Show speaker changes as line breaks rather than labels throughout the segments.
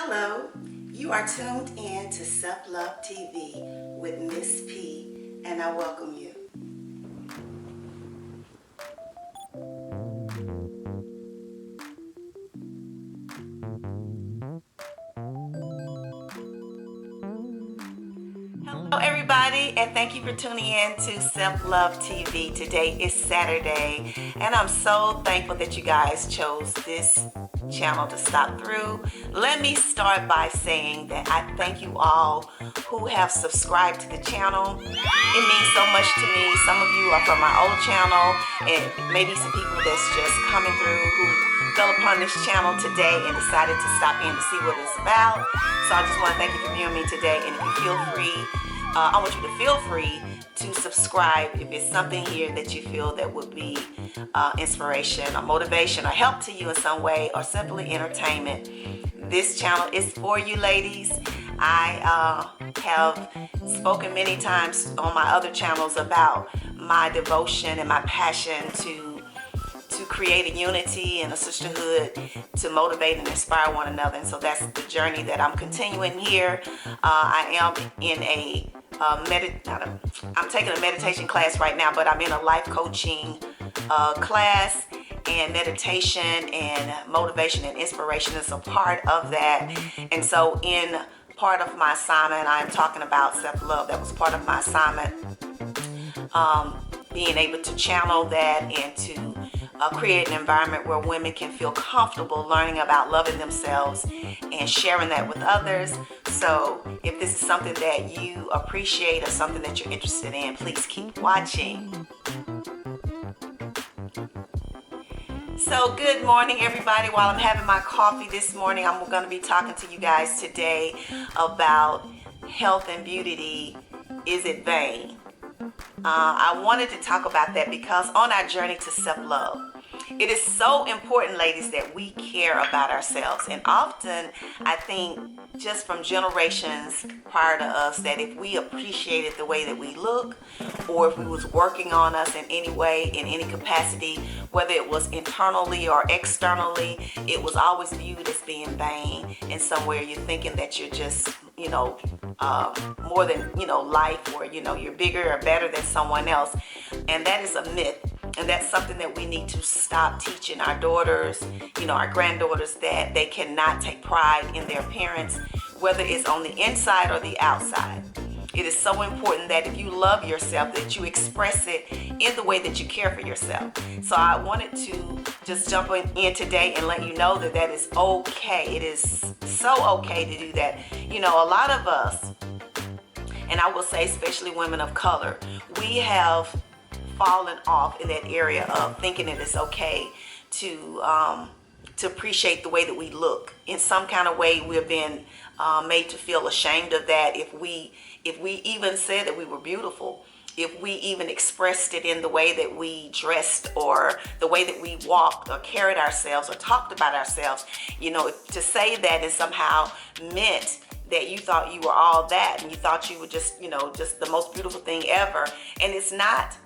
Hello, you are tuned in to Self-Love TV with Miss P, and I welcome you. Hello everybody, and thank you for tuning in to Self-Love TV. Today is Saturday, and I'm so thankful that you guys chose this channel to stop through. Let me start by saying that I thank you all who have subscribed to the channel. It means so much to me. Some of you are from my old channel, and maybe some people that's just coming through who fell upon this channel today and decided to stop in to see what it's about. So I just want to thank you for viewing me today, and if you feel free, I want you to feel free to subscribe if it's something here that you feel that would be inspiration or motivation or help to you in some way, or simply entertainment. This channel is for you, ladies. I have spoken many times on my other channels about my devotion and my passion to create a unity and a sisterhood to motivate and inspire one another. And so that's the journey that I'm continuing here. I am in I'm taking a meditation class right now, but I'm in a life coaching class, and meditation and motivation and inspiration is a part of that. And so in part of my assignment, I'm talking about self-love. That was part of my assignment, being able to channel that and to create an environment where women can feel comfortable learning about loving themselves and sharing that with others. So if this is something that you appreciate or something that you're interested in, please keep watching. So good morning everybody. While I'm having my coffee this morning, I'm going to be talking to you guys today about health and beauty. Is it vain? I wanted to talk about that because on our journey to self-love, it is so important, ladies, that we care about ourselves. And often, I think, just from generations prior to us, that if we appreciated the way that we look, or if we was working on us in any way, in any capacity, whether it was internally or externally, it was always viewed as being vain. And somewhere you're thinking that you're just, more than, life, or, you're bigger or better than someone else. And that is a myth. And that's something that we need to stop teaching our daughters, our granddaughters, that they cannot take pride in their appearance, whether it's on the inside or the outside. It is so important that if you love yourself, that you express it in the way that you care for yourself. So I wanted to just jump in today and let you know that that is okay. It is so okay to do that. A lot of us, and I will say especially women of color, we have fallen off in that area of thinking that it's okay to appreciate the way that we look. In some kind of way, we've been made to feel ashamed of that. If we even said that we were beautiful, if we even expressed it in the way that we dressed, or the way that we walked or carried ourselves or talked about ourselves, to say that is somehow meant that you thought you were all that, and you thought you were just, just the most beautiful thing ever. And it's not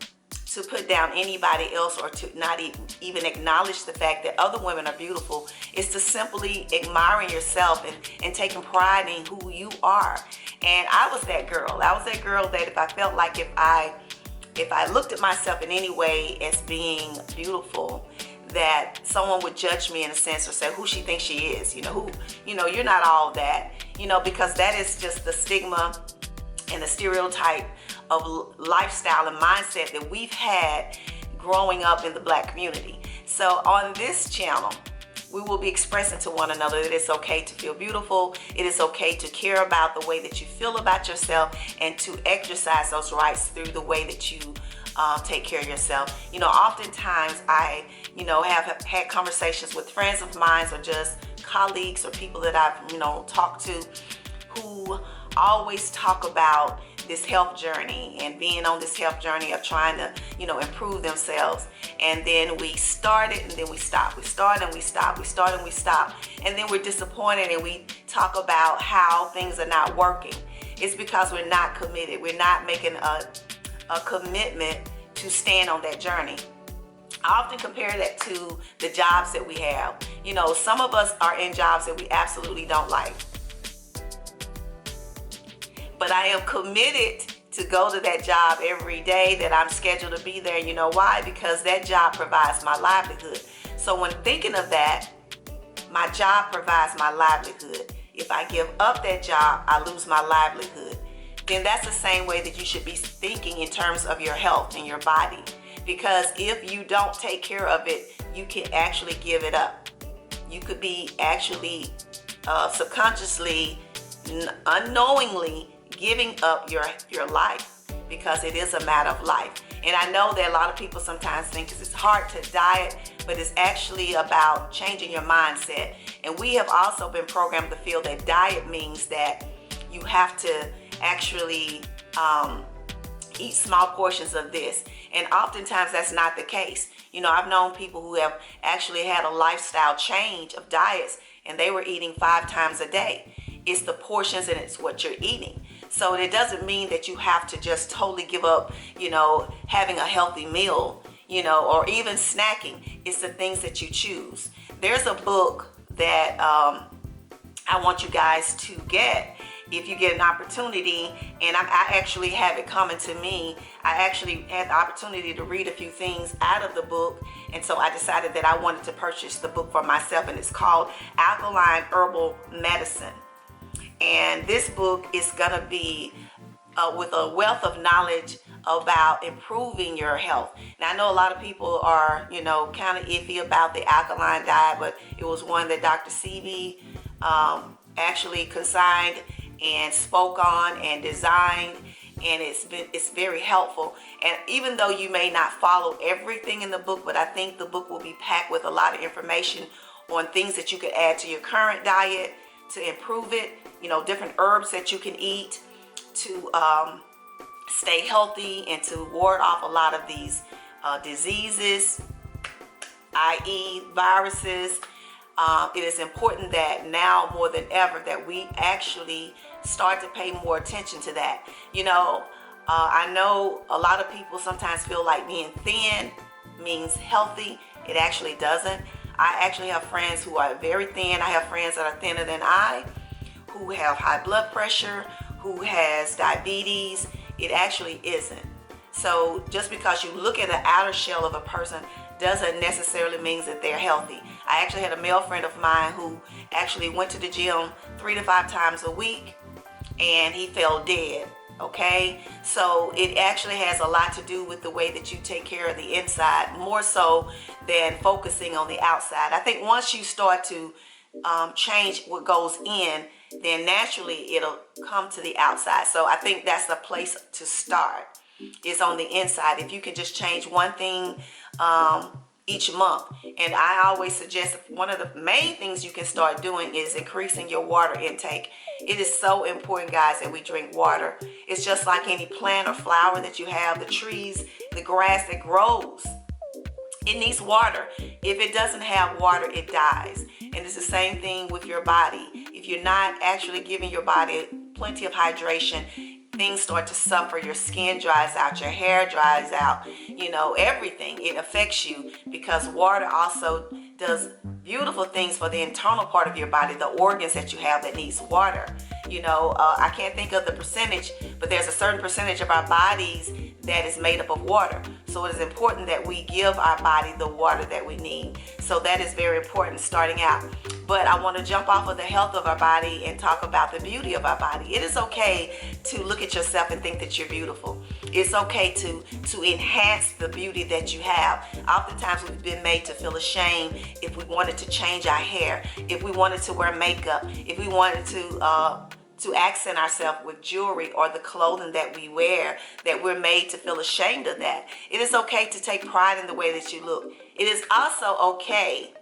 to put down anybody else, or to not even acknowledge the fact that other women are beautiful. It's to simply admiring yourself and taking pride in who you are. And I was that girl. I was that girl that if I felt like if I looked at myself in any way as being beautiful, that someone would judge me in a sense, or say who she thinks she is. You're not all that. Because that is just the stigma and the stereotype of lifestyle and mindset that we've had growing up in the Black community. So on this channel, we will be expressing to one another that it's okay to feel beautiful. It is okay to care about the way that you feel about yourself, and to exercise those rights through the way that you take care of yourself. Oftentimes I, have had conversations with friends of mine, or just colleagues or people that I've, talked to, who always talk about this health journey and being on this health journey of trying to, improve themselves. And then we start it and then we stop. We start and we stop. We start and we stop. And then we're disappointed and we talk about how things are not working. It's because we're not committed. We're not making a commitment to stand on that journey. I often compare that to the jobs that we have. Some of us are in jobs that we absolutely don't like. but I am committed to go to that job every day that I'm scheduled to be there. You know why? Because that job provides my livelihood. So when thinking of that, my job provides my livelihood. If I give up that job, I lose my livelihood. Then that's the same way that you should be thinking in terms of your health and your body. Because if you don't take care of it, you can actually give it up. You could be actually subconsciously, unknowingly giving up your life, because it is a matter of life. And I know that a lot of people sometimes think it's hard to diet, but it's actually about changing your mindset. And we have also been programmed to feel that diet means that you have to actually eat small portions of this. And oftentimes that's not the case. You know, I've known people who have actually had a lifestyle change of diets, and they were eating 5 times a day. It's the portions and it's what you're eating. So it doesn't mean that you have to just totally give up, having a healthy meal, or even snacking. It's the things that you choose. There's a book that I want you guys to get if you get an opportunity, and I actually have it coming to me. I actually had the opportunity to read a few things out of the book, and so I decided that I wanted to purchase the book for myself, and it's called Alkaline Herbal Medicine. And this book is going to be with a wealth of knowledge about improving your health. Now, I know a lot of people are, kind of iffy about the alkaline diet, but it was one that Dr. Sebi actually consigned and spoke on and designed, and it's very helpful. And even though you may not follow everything in the book, but I think the book will be packed with a lot of information on things that you could add to your current diet to improve it, different herbs that you can eat to stay healthy and to ward off a lot of these diseases, i.e. viruses. It is important that now more than ever that we actually start to pay more attention to that. I know a lot of people sometimes feel like being thin means healthy. It actually doesn't. I actually have friends who are very thin. I have friends that are thinner than I, who have high blood pressure, who has diabetes. It actually isn't. So just because you look at the outer shell of a person doesn't necessarily mean that they're healthy. I actually had a male friend of mine who actually went to the gym 3 to 5 times a week, and he fell dead. Okay, so it actually has a lot to do with the way that you take care of the inside, more so than focusing on the outside. I think once you start to change what goes in, then naturally it'll come to the outside. So I think that's the place to start, is on the inside. If you can just change one thing each month. And I always suggest one of the main things you can start doing is increasing your water intake. It is so important, guys, that we drink water. It's just like any plant or flower that you have, the trees, the grass that grows. It needs water. If it doesn't have water, it dies. And it's the same thing with your body. If you're not actually giving your body plenty of hydration, things start to suffer. Your skin dries out, your hair dries out, everything. It affects you because water also does beautiful things for the internal part of your body, the organs that you have that needs water. I can't think of the percentage, but there's a certain percentage of our bodies that is made up of water. So it is important that we give our body the water that we need. So that is very important starting out. But I want to jump off of the health of our body and talk about the beauty of our body. It is okay to look at yourself and think that you're beautiful. It's okay to enhance the beauty that you have. Oftentimes we've been made to feel ashamed if we wanted to change our hair, if we wanted to wear makeup, if we wanted to accent ourselves with jewelry or the clothing that we wear, that we're made to feel ashamed of that. It is okay to take pride in the way that you look. It is also okay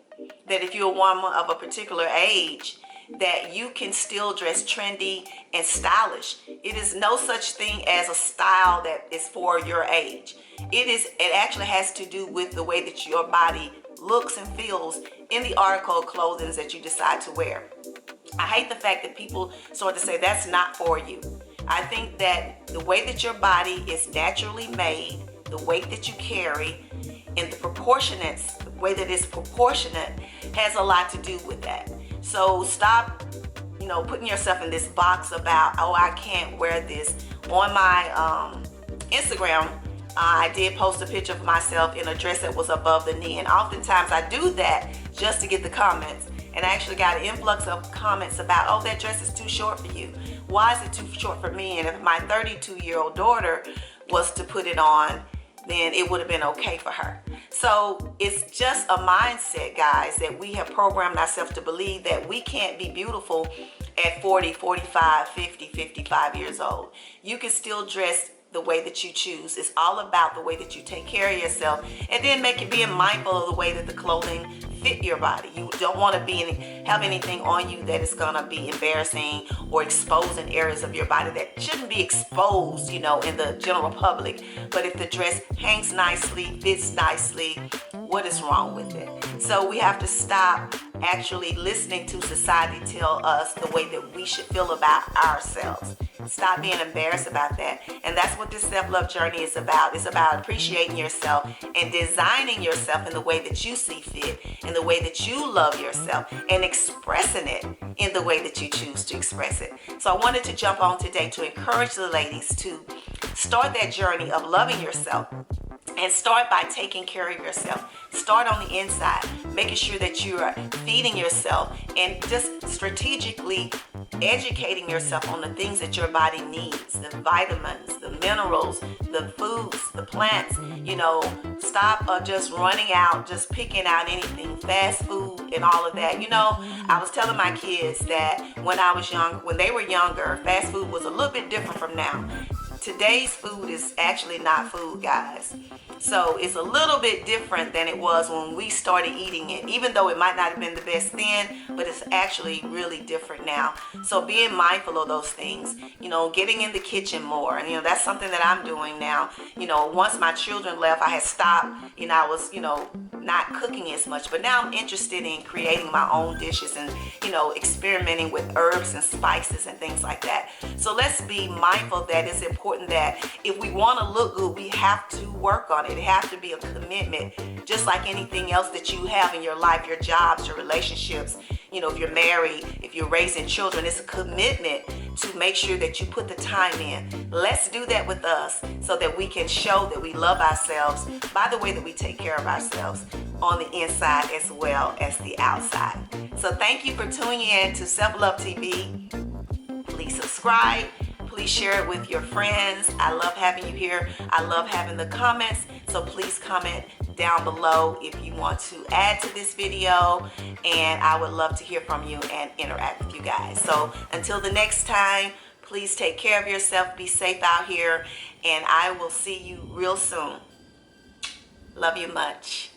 that if you're a woman of a particular age, that you can still dress trendy and stylish. It is no such thing as a style that is for your age. It actually has to do with the way that your body looks and feels in the article of clothing that you decide to wear. I hate the fact that people sort of say that's not for you. I think that the way that your body is naturally made, the weight that you carry, and the way that it's proportionate has a lot to do with that. So stop, putting yourself in this box about, oh, I can't wear this. On my Instagram, I did post a picture of myself in a dress that was above the knee, and oftentimes I do that just to get the comments. And I actually got an influx of comments about, oh, that dress is too short for you. Why is it too short for me? And if my 32-year-old daughter was to put it on, then it would have been okay for her. So it's just a mindset, guys, that we have programmed ourselves to believe that we can't be beautiful at 40, 45, 50, 55 years old. You can still dress the way that you choose. It's all about the way that you take care of yourself, and then being mindful of the way that the clothing fit your body. You don't want to have anything on you that is going to be embarrassing or exposing areas of your body that shouldn't be exposed, in the general public. But if the dress hangs nicely, fits nicely, what is wrong with it? So we have to stop actually listening to society tell us the way that we should feel about ourselves. Stop being embarrassed about that. And that's what this self-love journey is about. It's about appreciating yourself and designing yourself in the way that you see fit, in the way that you love yourself, and expressing it in the way that you choose to express it. So I wanted to jump on today to encourage the ladies to start that journey of loving yourself. And start by taking care of yourself. Start on the inside, making sure that you are feeding yourself and just strategically educating yourself on the things that your body needs, the vitamins, the minerals, the foods, the plants. Stop just running out, just picking out anything, fast food and all of that. I was telling my kids that when they were younger, fast food was a little bit different from now. Today's food is actually not food, guys. So it's a little bit different than it was when we started eating it, even though it might not have been the best then, but it's actually really different now. So being mindful of those things, getting in the kitchen more. And, that's something that I'm doing now. Once my children left, I had stopped, I was, not cooking as much, but now I'm interested in creating my own dishes and, experimenting with herbs and spices and things like that. So let's be mindful that it's important that if we want to look good, we have to work on it. It has to be a commitment, just like anything else that you have in your life, your jobs, your relationships. If you're married, if you're raising children, it's a commitment to make sure that you put the time in. Let's do that with us so that we can show that we love ourselves by the way that we take care of ourselves on the inside as well as the outside. So thank you for tuning in to Self-Love TV. Please subscribe. Please share it with your friends. I love having you here. I love having the comments. So please comment down below if you want to add to this video, and I would love to hear from you and interact with you guys. So until the next time, please take care of yourself. Be safe out here, and I will see you real soon. Love you much.